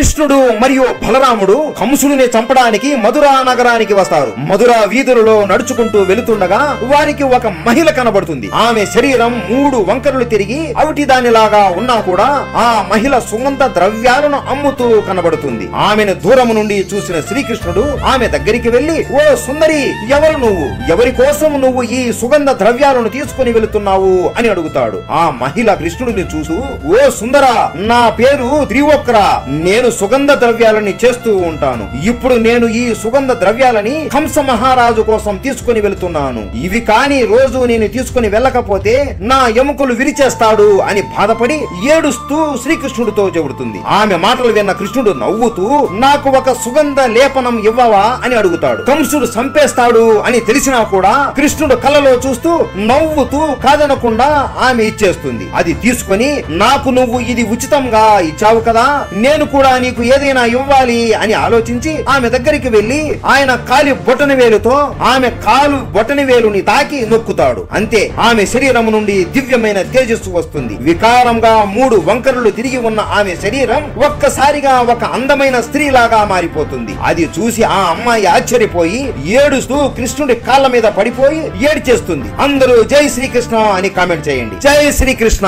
కృష్ణుడు మరియు బలరాముడు కంసుడిని చంపడానికి మధురా నగరానికి వస్తారు. మధురా వీధులలో నడుచుకుంటూ వెళుతుండగా వారికి ఒక మహిళ కనబడుతుంది. ఆమె శరీరం 3 వంకరలు తిరిగి అవిటి దానిలాగా ఉన్నా కూడా ఆ మహిళ సుగంధ ద్రవ్యాలను అమ్ముతూ కనబడుతుంది. ఆమెను దూరము నుండి చూసిన శ్రీకృష్ణుడు ఆమె దగ్గరికి వెళ్లి, ఓ సుందరి, ఎవరు నువ్వు? ఎవరి కోసం నువ్వు ఈ సుగంధ ద్రవ్యాలను తీసుకుని వెళుతున్నావు అని అడుగుతాడు. ఆ మహిళ కృష్ణుడిని చూస్తూ, ఓ సుందర, నా పేరు త్రివక్ర. నేను సుగంధ ద్రవ్యాలని చేస్తూ ఉంటాను. ఇప్పుడు నేను ఈ సుగంధ ద్రవ్యాలని కంస మహారాజు కోసం తీసుకుని వెళుతున్నాను. ఇవి కాని రోజు నేను తీసుకుని వెళ్ళకపోతే నా ఎముకలు విరిచేస్తాడు అని బాధపడి ఏడుస్తూ శ్రీకృష్ణుడితో చెబుతుంది. ఆమె మాటలు విన్న కృష్ణుడు నవ్వుతూ, నాకు ఒక సుగంధ లేపనం ఇవ్వవా అని అడుగుతాడు. కంసుడు చంపేస్తాడు అని తెలిసినా కూడా కృష్ణుడు కళ్ళలో చూస్తూ నవ్వుతూ కాదనకుండా ఆమె ఇచ్చేస్తుంది. అది తీసుకొని, నాకు నువ్వు ఇది ఉచితంగా ఇచ్చావు కదా, నేను కూడా నీకు ఏదైనా ఇవ్వాలి అని ఆలోచించి ఆమె దగ్గరికి వెళ్లి ఆయన కాలి బొటన వేలుతో ఆమె కాలు బొటన వేలుని తాకి నొక్కుతాడు. అంతే, ఆమె శరీరం నుండి దివ్యమైన తేజస్సు వస్తుంది. వికారంగా 3 వంకరలు తిరిగి ఉన్న ఆమె శరీరం ఒక్కసారిగా ఒక అందమైన స్త్రీలాగా మారిపోతుంది. అది చూసి ఆ అమ్మాయి ఆశ్చర్యపోయి ఏడుస్తూ కృష్ణుడి కాళ్ళ మీద పడిపోయి ఏడ్చేస్తుంది. అందరూ జై శ్రీకృష్ణ అని కామెంట్ చేయండి. జై శ్రీకృష్ణ.